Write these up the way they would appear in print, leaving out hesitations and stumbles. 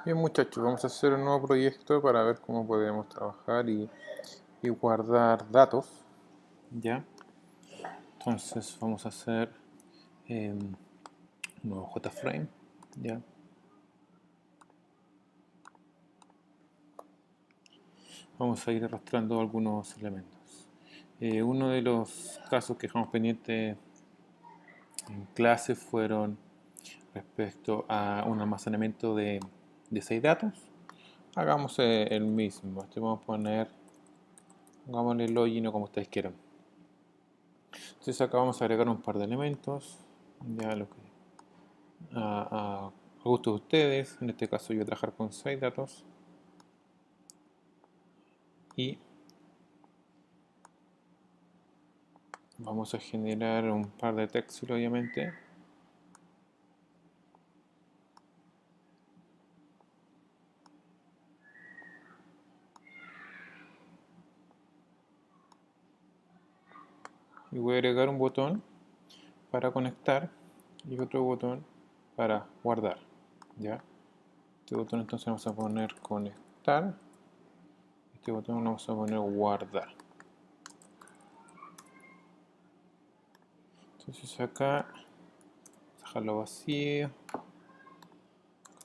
Bien muchachos, vamos a hacer un nuevo proyecto para ver cómo podemos trabajar y guardar datos. ¿Ya? Entonces vamos a hacer un nuevo JFrame. ¿Ya? Vamos a ir arrastrando algunos elementos. Uno de los casos que dejamos pendiente en clase fueron respecto a un almacenamiento de 6 datos. Hagamos el mismo. Este vamos a poner, pongámosle login o como ustedes quieran. Entonces acá vamos a agregar un par de elementos, ya lo que a gusto de ustedes. En este caso yo voy a trabajar con 6 datos y vamos a generar un par de textos obviamente. Y voy a agregar un botón para conectar y otro botón para guardar. ¿Ya? Este botón entonces vamos a poner conectar. Este botón vamos a poner guardar. Entonces acá dejarlo vacío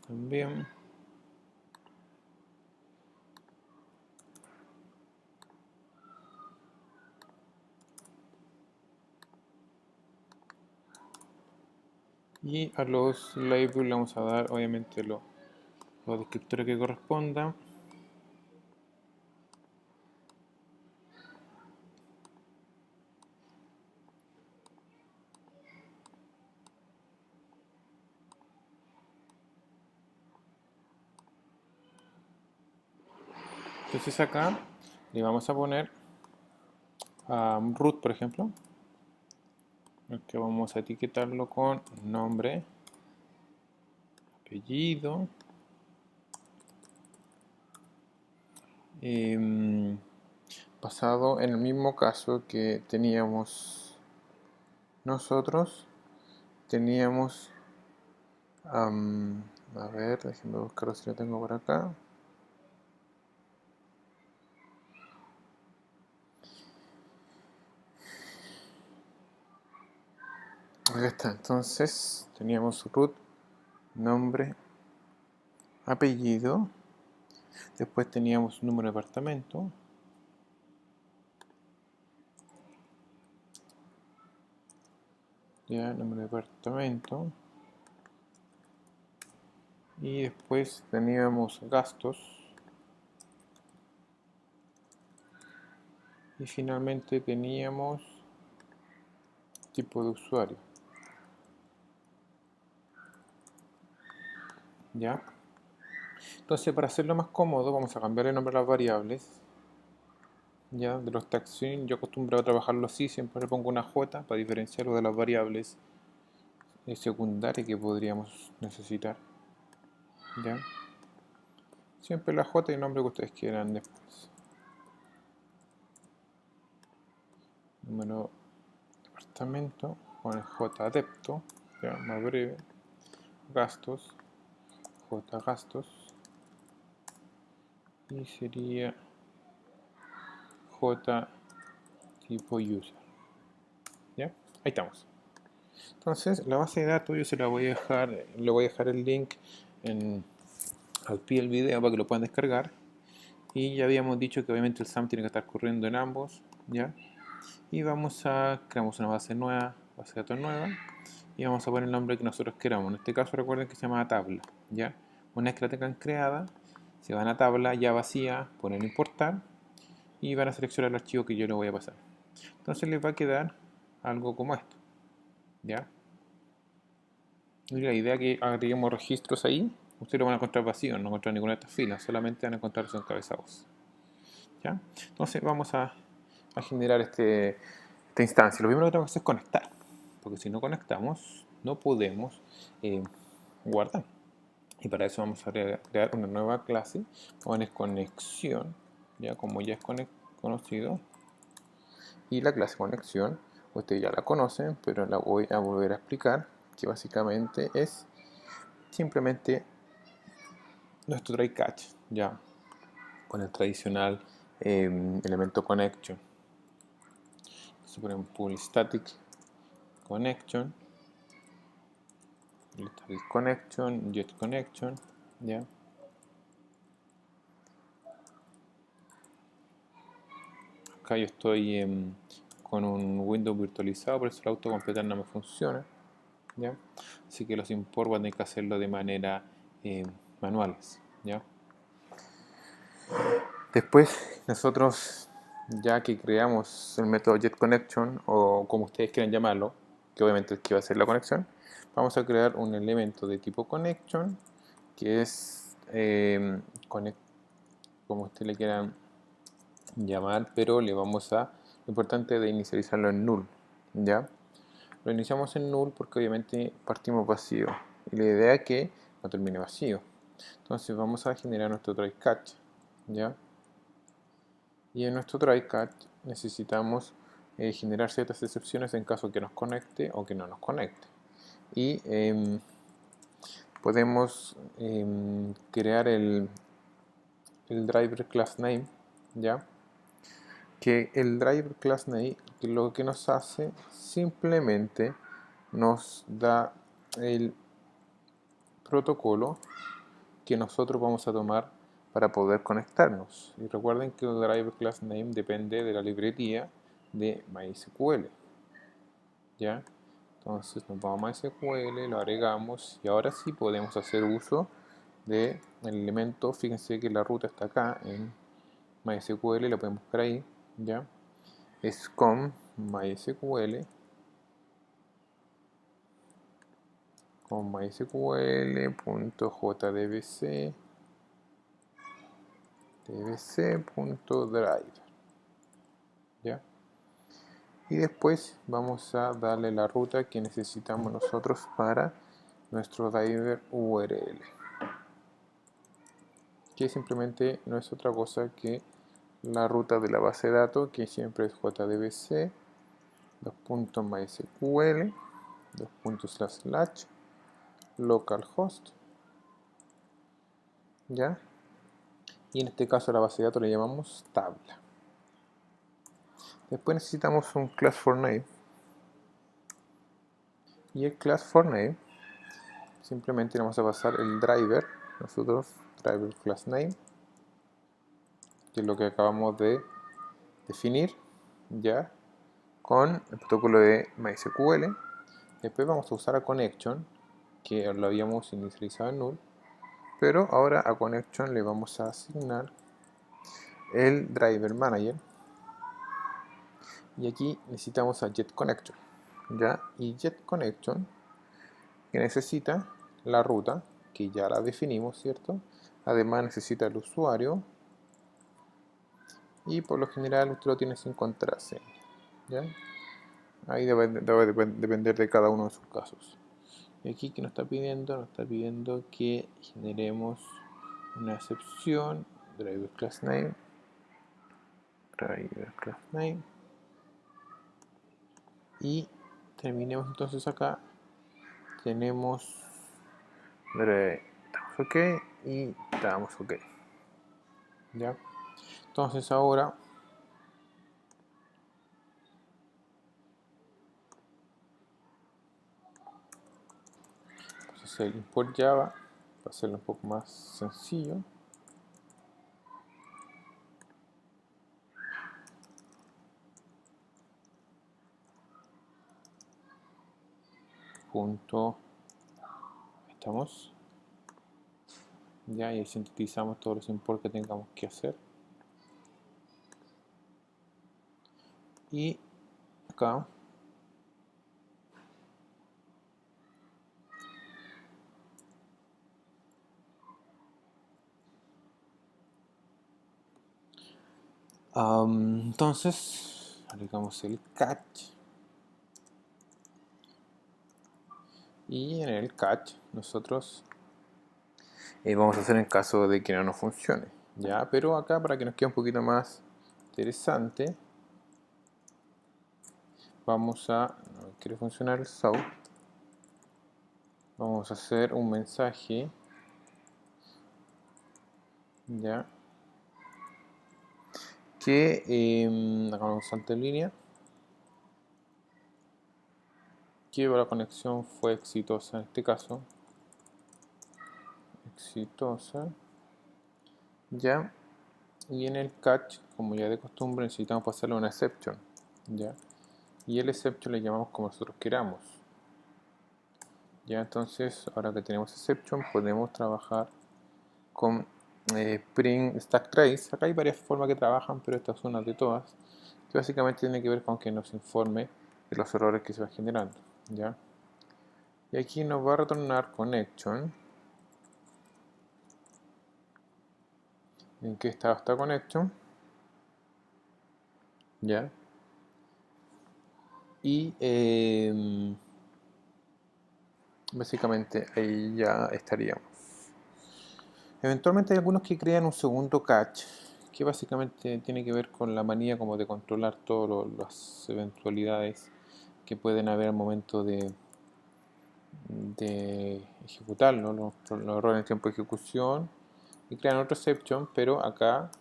también. Y a los labels le vamos a dar obviamente los descriptores que correspondan. Entonces acá le vamos a poner root, por ejemplo, que vamos a etiquetarlo con nombre, apellido, basado en el mismo caso que teníamos nosotros. Teníamos, a ver, déjenme buscarlo si lo tengo por acá. Acá está, entonces teníamos root, nombre, apellido, después teníamos número de departamento, ya, número de departamento, y después teníamos gastos, y finalmente teníamos tipo de usuario. ¿Ya? Entonces, para hacerlo más cómodo, vamos a cambiar el nombre a las variables. ¿Ya? De los tag string, yo acostumbro a trabajarlo así, siempre le pongo una J para diferenciarlo de las variables secundarias que podríamos necesitar. ¿Ya? Siempre la J y el nombre que ustedes quieran después. Número de departamento, con el J adepto, ya, más breve. Gastos, J gastos. Y sería J tipo user. ¿Ya? Ahí estamos. Entonces, la base de datos yo se la voy a dejar, le voy a dejar el link al pie del video para que lo puedan descargar. Y ya habíamos dicho que obviamente el SAM tiene que estar corriendo en ambos, ¿ya? Y creamos una base nueva, base de datos nueva, y vamos a poner el nombre que nosotros queramos. En este caso recuerden que se llama tabla, ¿ya? Una vez que la tengan creada, se van a tabla ya vacía, ponen importar, y van a seleccionar el archivo que yo le voy a pasar. Entonces les va a quedar algo como esto, ¿ya? Y la idea es que agreguemos registros ahí, ustedes lo van a encontrar vacío, no encontrar ninguna de estas filas, solamente van a encontrar sus encabezados. ¿Ya? Entonces vamos a generar esta instancia. Lo primero que tenemos que hacer es conectar, porque si no conectamos no podemos guardar. Y para eso vamos a crear una nueva clase, poner conexión, ya como ya es conocido. Y la clase conexión, ustedes ya la conocen, pero la voy a volver a explicar, que básicamente es simplemente nuestro try catch ya con el tradicional elemento connection. Entonces ponemos pull static connection, get connection, ya. Acá yo estoy con un Windows virtualizado, por eso el autocompletar no me funciona, ¿ya? Así que los import van a tener que hacerlo de manera manuales, ¿ya? Después nosotros, ya que creamos el método getConnection, o como ustedes quieran llamarlo, que obviamente es que va a ser la conexión, vamos a crear un elemento de tipo connection, que es como ustedes le quieran llamar, pero le vamos a, lo importante de inicializarlo en null, ¿ya? Lo iniciamos en null porque obviamente partimos vacío, y la idea es que no termine vacío. Entonces vamos a generar nuestro try catch, ¿ya? Y en nuestro try catch necesitamos generar ciertas excepciones en caso que nos conecte o que no nos conecte. Y podemos crear el driver class name, ¿ya? Que el driver class name lo que nos hace simplemente nos da el protocolo que nosotros vamos a tomar para poder conectarnos. Y recuerden que el driver class name depende de la librería de MySQL, ¿ya? Entonces nos vamos a MySQL, lo agregamos y ahora sí podemos hacer uso del elemento. Fíjense que la ruta está acá en MySQL, la podemos buscar ahí, ¿ya? Es con MySQL, mysql.jdbc dbc.drive, ¿ya? Y después vamos a darle la ruta que necesitamos nosotros para nuestro driver URL, que simplemente no es otra cosa que la ruta de la base de datos, que siempre es jdbc .mysql localhost, ¿ya? Y en este caso a la base de datos le llamamos tabla. Después necesitamos un class for name, y el class for name simplemente le vamos a pasar el driver, nosotros driver class name, que es lo que acabamos de definir, ya, con el protocolo de MySQL. Después vamos a usar a connection, que lo habíamos inicializado en null, pero ahora a connection le vamos a asignar el driver manager, y aquí necesitamos a getConnection, ¿ya? Y getConnection que necesita la ruta, que ya la definimos, ¿cierto? Además necesita el usuario, y por lo general usted lo tiene sin contraseña, ¿ya? Ahí debe depender de cada uno de sus casos. Y aquí que nos está pidiendo que generemos una excepción, driver class name, y terminemos entonces acá. Tenemos estamos ok y estamos ok, ya. Entonces ahora vamos a hacer el import Java para hacerlo un poco más sencillo. Punto, estamos, ya, y sintetizamos todos los imports que tengamos que hacer. Y acá entonces agregamos el catch, y en el catch nosotros vamos a hacer en caso de que no nos funcione, ya. Pero acá, para que nos quede un poquito más interesante, vamos a, no quiere funcionar el south, vamos a hacer un mensaje ya, que hagamos un salto en línea, que la conexión fue exitosa en este caso, exitosa, ya, y en el catch, como ya de costumbre, necesitamos pasarle una exception, ya, y el exception le llamamos como nosotros queramos, ya. Entonces ahora que tenemos exception podemos trabajar con print stack trace. Acá hay varias formas que trabajan, pero esta es una de todas, que básicamente tiene que ver con que nos informe de los errores que se va generando, ¿ya? Y aquí nos va a retornar connection. ¿En qué estado está connection? ¿Ya? Y básicamente ahí ya estaríamos. Eventualmente hay algunos que crean un segundo catch, que básicamente tiene que ver con la manía como de controlar todas las eventualidades que pueden haber al momento de ejecutarlo, los errores en tiempo de ejecución, y crean otro exception, pero acá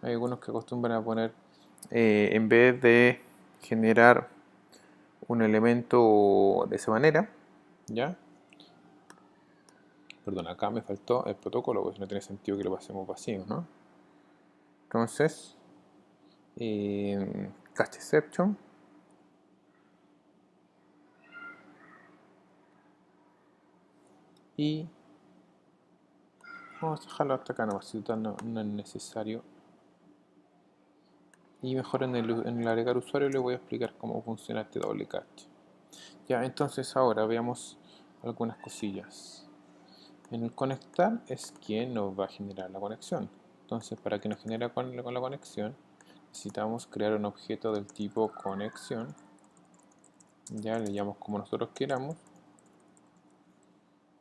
hay algunos que acostumbran a poner, en vez de generar un elemento de esa manera, ¿ya? Perdón, acá me faltó el protocolo, pues no tiene sentido que lo pasemos vacío, ¿no? Entonces, catch exception, y vamos a dejarlo hasta acá, no, si no es necesario. Y mejor en el agregar usuario les voy a explicar cómo funciona este doble catch. Ya, entonces ahora veamos algunas cosillas. En el conectar es quien nos va a generar la conexión. Entonces, para que nos genere con la conexión, necesitamos crear un objeto del tipo conexión. Ya le llamamos como nosotros queramos.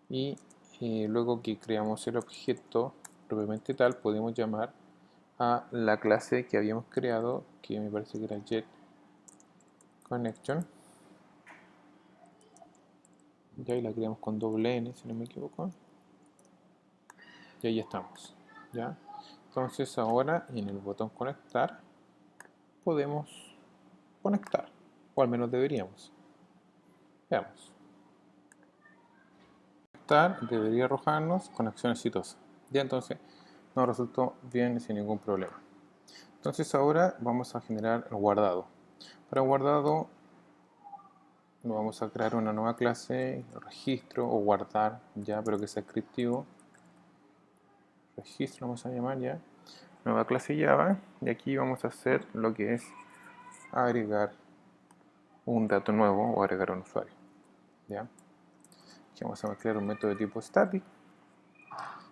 Y luego que creamos el objeto propiamente tal, podemos llamar a la clase que habíamos creado, que me parece que era getConnection. Ya ahí la creamos con doble N, si no me equivoco. Y ahí estamos, ¿ya? Entonces ahora en el botón conectar podemos conectar, o al menos deberíamos. Veamos. Conectar debería arrojarnos conexión exitosa. Ya, entonces nos resultó bien sin ningún problema. Entonces ahora vamos a generar el guardado. Para guardado vamos a crear una nueva clase, registro o guardar, ya, pero que sea descriptivo. Registro vamos a llamar ya. Nueva clase Java, y aquí vamos a hacer lo que es agregar un dato nuevo o agregar un usuario, ¿ya? Aquí vamos a crear un método de tipo static.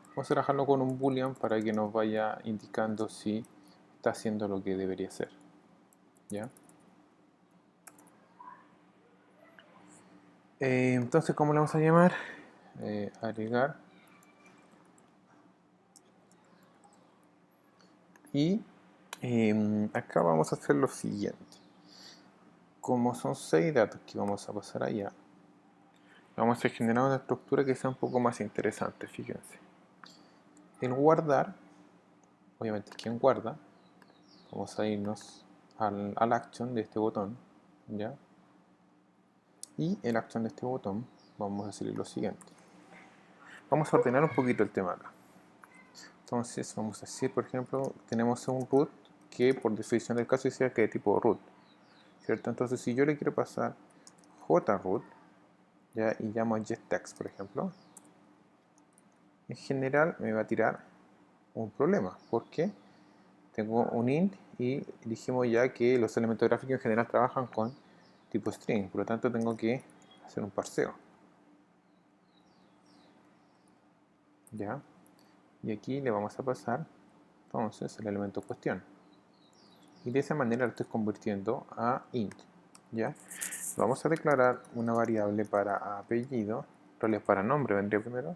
Vamos a trabajarlo con un boolean para que nos vaya indicando si está haciendo lo que debería hacer, ¿ya? Entonces, ¿cómo le vamos a llamar? Agregar. Y acá vamos a hacer lo siguiente. Como son 6 datos que vamos a pasar allá, vamos a generar una estructura que sea un poco más interesante, fíjense. El guardar, obviamente, ¿quién guarda? Vamos a irnos al action de este botón, ¿ya? Y el action de este botón, vamos a hacer lo siguiente. Vamos a ordenar un poquito el tema acá. Entonces, vamos a decir, por ejemplo, tenemos un root que por definición del caso sea que de tipo root, ¿cierto? Entonces, si yo le quiero pasar jroot, ¿ya? Y llamo a getText, por ejemplo, en general me va a tirar un problema, porque tengo un int y dijimos ya que los elementos gráficos en general trabajan con tipo string, por lo tanto tengo que hacer un parseo, ¿ya? Y aquí le vamos a pasar entonces el elemento cuestión, y de esa manera lo estoy convirtiendo a int, ¿ya? Vamos a declarar una variable para apellido, para nombre vendría primero,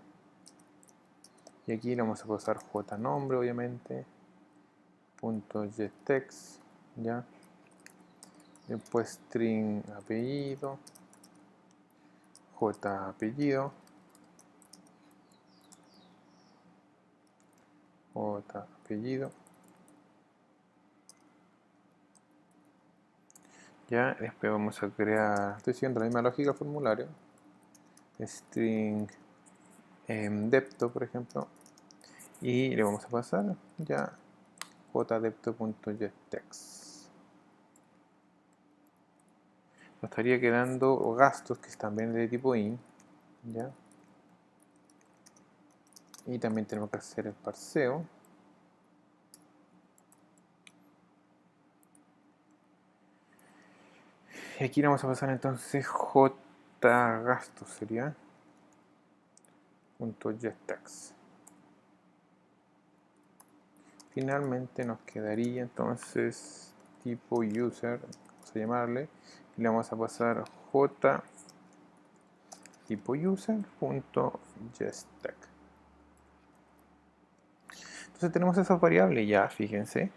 y aquí le vamos a pasar jnombre, obviamente, .getText, ¿ya? Después string apellido, apellido, J apellido. Ya, después vamos a crear, estoy siguiendo la misma lógica del formulario, string depto, por ejemplo, y le vamos a pasar ya jdepto.getText. Nos estaría quedando gastos que también de tipo int, ya, y también tenemos que hacer el parseo. Y aquí le vamos a pasar entonces jgastos sería .getText. Finalmente nos quedaría entonces tipo user, vamos a llamarle, y le vamos a pasar j tipo user.getText. Entonces tenemos esas variables ya, fíjense.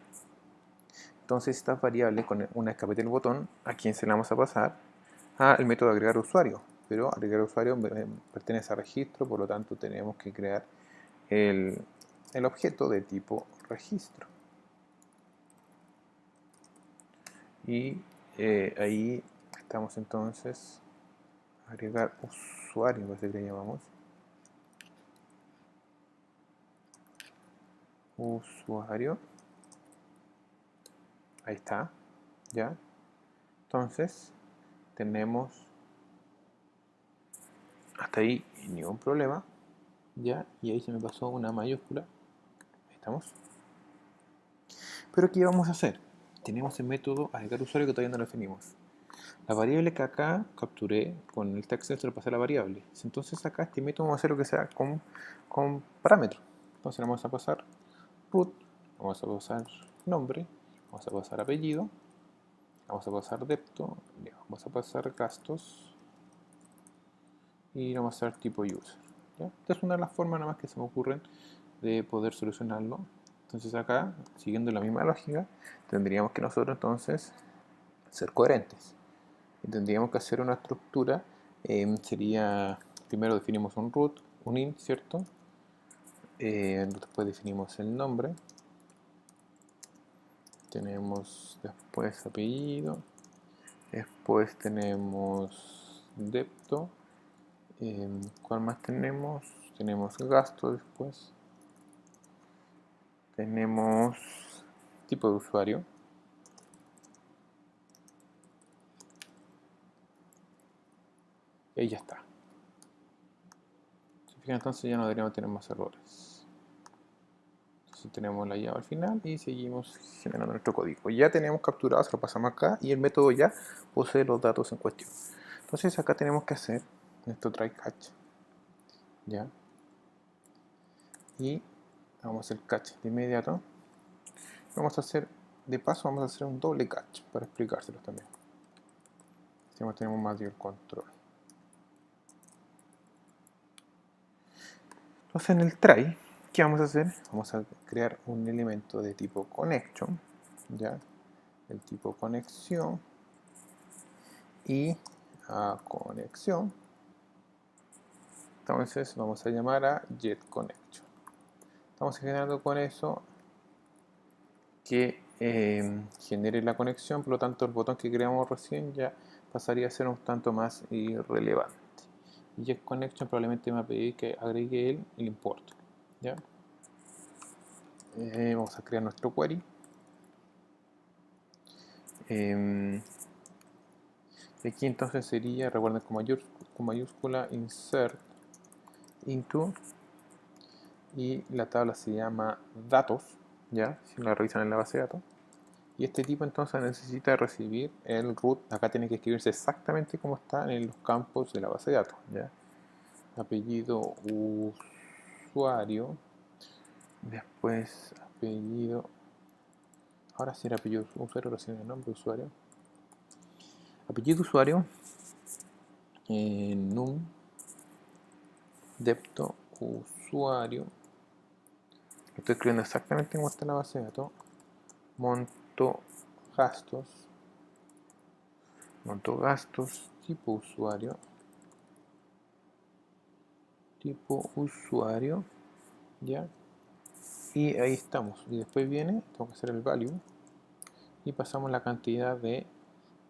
Entonces esta variable, con una escapete del botón, ¿a quién se la vamos a pasar? Al método agregar usuario. Pero agregar usuario pertenece a registro, por lo tanto tenemos que crear el objeto de tipo registro. Y ahí estamos entonces agregar usuario, parece que le llamamos. Usuario. Ahí está. ¿Ya? Entonces tenemos hasta ahí ningún problema. ¿Ya? Y ahí se me pasó una mayúscula. Ahí estamos. Pero ¿qué vamos a hacer? Tenemos el método agregar usuario que todavía no lo definimos. La variable que acá capturé con el text se lo pasé a la variable. Entonces acá este método vamos a hacer lo que sea con parámetro. Entonces le vamos a pasar root, vamos a pasar nombre, vamos a pasar apellido, vamos a pasar depto, vamos a pasar gastos y vamos a hacer tipo user. ¿Ya? Esta es una de las formas nada más que se me ocurren de poder solucionarlo. Entonces acá, siguiendo la misma lógica, tendríamos que nosotros entonces ser coherentes. Y tendríamos que hacer una estructura, sería, primero definimos un root, un int, ¿cierto? Después definimos el nombre, tenemos después apellido, después tenemos depto, ¿cuál más tenemos? Tenemos gasto después, tenemos tipo de usuario, y ahí ya está. Si fijan, entonces ya no deberíamos tener más errores. Entonces tenemos la llave al final y seguimos generando nuestro código. Ya tenemos capturado, se lo pasamos acá y el método ya posee los datos en cuestión. Entonces acá tenemos que hacer nuestro try catch. ¿Ya? Y vamos a hacer catch de inmediato. Vamos a hacer, de paso, vamos a hacer un doble catch para explicárselos también. Así tenemos más del control. Entonces en el try, ¿qué vamos a hacer? Vamos a crear un elemento de tipo connection, ¿ya? El tipo conexión y a conexión. Entonces vamos a llamar a getConnection. Estamos generando con eso que genere la conexión, por lo tanto el botón que creamos recién ya pasaría a ser un tanto más irrelevante. Y getConnection probablemente me va a pedir que agregue el import. ¿Ya? Vamos a crear nuestro query. Aquí entonces sería, recuerden con mayúscula, insert into, y la tabla se llama datos, ya, si la revisan en la base de datos. Y este tipo entonces necesita recibir el root, acá tiene que escribirse exactamente como está en los campos de la base de datos, ¿ya? Apellido usuario, después apellido, ahora sí era apellido usuario, recién el nombre usuario, apellido usuario, num, depto usuario, lo estoy escribiendo exactamente como está en la base de datos, monto gastos, tipo usuario, ¿ya? Y ahí estamos. Y después viene, tengo que hacer el value. Y pasamos la cantidad de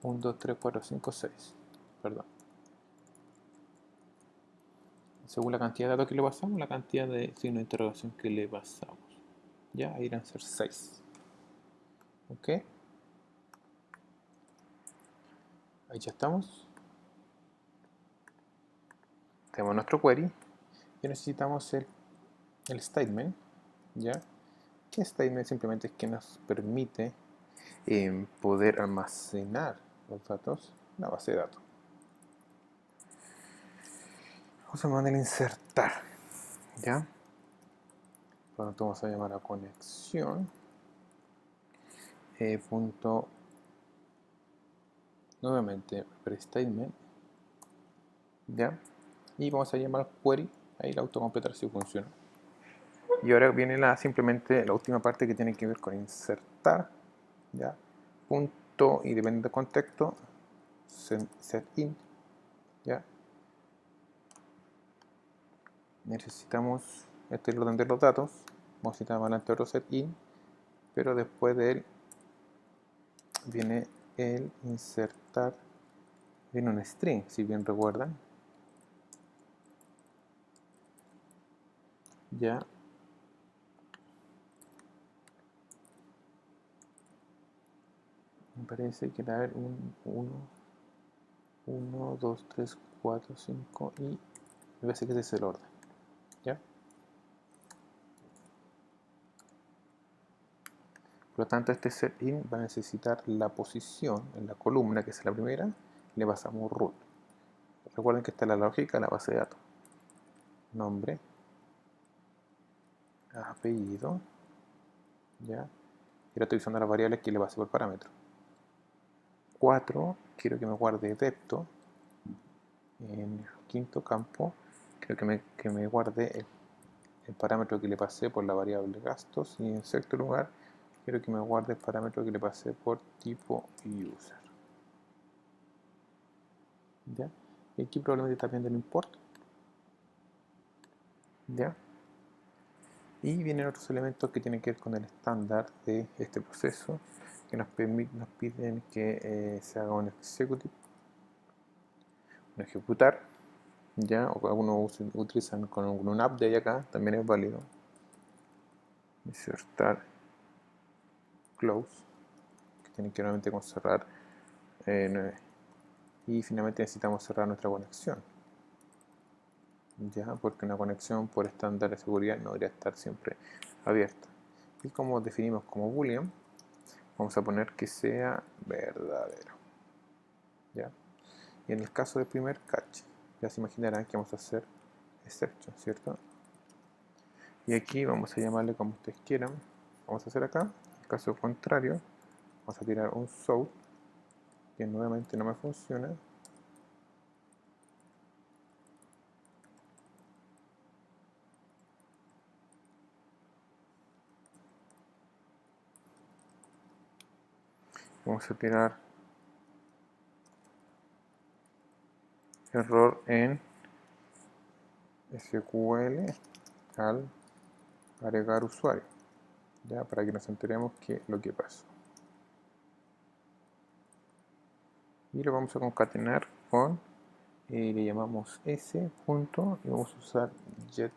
1, 2, 3, 4, 5, 6. Perdón. Según la cantidad de datos que le pasamos, la cantidad de signo de interrogación que le pasamos. Ya, irán a ser 6. Ok. Ahí ya estamos. Tenemos nuestro query. Y necesitamos el statement. ¿Ya? ¿Qué statement? Simplemente es que nos permite poder almacenar los datos en la base de datos. Vamos a mandar insertar. ¿Ya? Por lo tanto vamos a llamar a conexión. Punto nuevamente prestatement. ¿Ya? Y vamos a llamar query. Ahí la autocompletar si funciona. Y ahora viene simplemente la última parte que tiene que ver con insertar. ¿Ya? Punto, y depende del contexto, set in. ¿Ya? Necesitamos este es el orden de los datos. Vamos a necesitar adelante otro set in, pero después de él viene el insertar, viene un string, si bien recuerdan. Ya. Me parece que va a haber un 1, 2, 3, 4, 5 y me parece que ese es el orden. ¿Ya? Por lo tanto, este setIn va a necesitar la posición en la columna, que es la primera, y le pasamos root. Recuerden que está la lógica de la base de datos. Nombre, apellido, ¿ya? Y ahora estoy usando las variables que le pasé por parámetro. 4, quiero que me guarde depto. En el quinto campo, quiero que me guarde el parámetro que le pasé por la variable gastos. Y en sexto lugar, quiero que me guarde el parámetro que le pasé por tipo user. ¿Ya? Y aquí probablemente está viendo el import. ¿Ya? Y vienen otros elementos que tienen que ver con el estándar de este proceso, que nos piden que se haga un executive, un ejecutar, ¿ya? O algunos utilizan con un update acá, también es válido. Insertar close, que tiene que nuevamente con cerrar, y finalmente necesitamos cerrar nuestra conexión, ya, porque una conexión por estándar de seguridad no debería estar siempre abierta. Y como definimos como boolean, vamos a poner que sea verdadero, ¿ya? Y en el caso del primer catch, ya se imaginarán que vamos a hacer exception, ¿cierto? Y aquí vamos a llamarle como ustedes quieran. Vamos a hacer acá, en el caso contrario, vamos a tirar un show, que nuevamente no me funciona. Vamos a tirar error en SQL al agregar usuario, ya, para que nos enteremos qué es lo que pasó. Y lo vamos a concatenar con, le llamamos s punto y vamos a usar get,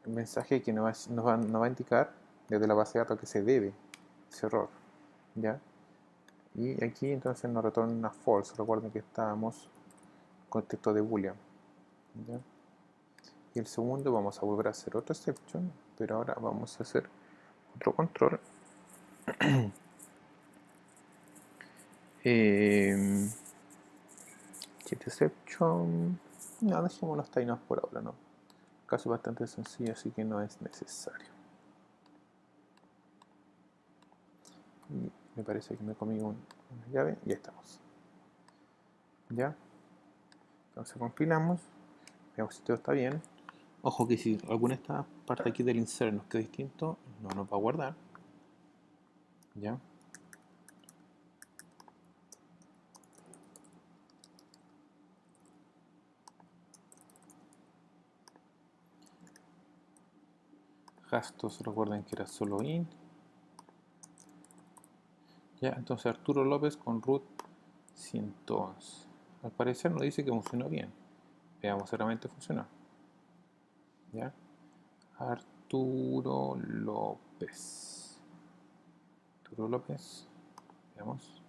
el mensaje que nos va a indicar desde la base de datos que se debe ese error, ¿ya? Y aquí entonces nos retorna false. Recuerden que estábamos en contexto de boolean, ¿ya? Y el segundo vamos a volver a hacer otro exception, pero ahora vamos a hacer otro control. Get exception, no, dejémoslo hasta ahí no por ahora, no. El caso es bastante sencillo, así que no es necesario. Y me parece que me comí una llave y ya estamos. ¿Ya? Entonces compilamos, veamos si todo está bien. Ojo que si alguna de estas partes aquí del insert nos queda distinto, no nos va a guardar. ¿Ya? Gastos, recuerden que era solo in. Ya, entonces Arturo López con root 111. Al parecer nos dice que funcionó bien. Veamos si realmente funcionó. ¿Ya? Arturo López. Arturo López. Veamos.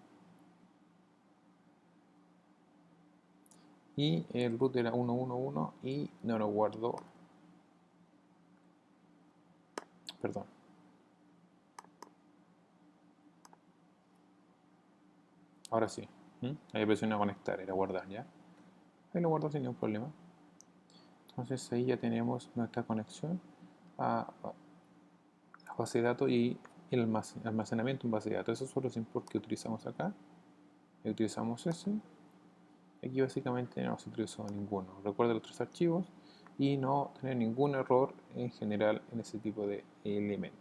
Y el root era 111 y no lo guardó. Perdón. Ahora sí. Ahí presioné conectar, era guardar, ¿ya? Ahí lo guardo sin ningún problema. Entonces ahí ya tenemos nuestra conexión a la base de datos y el almacenamiento en base de datos. Esos son los imports que utilizamos acá. Y utilizamos ese. Aquí básicamente no se utilizó ninguno. Recuerda los tres archivos y no tener ningún error en general en ese tipo de elementos.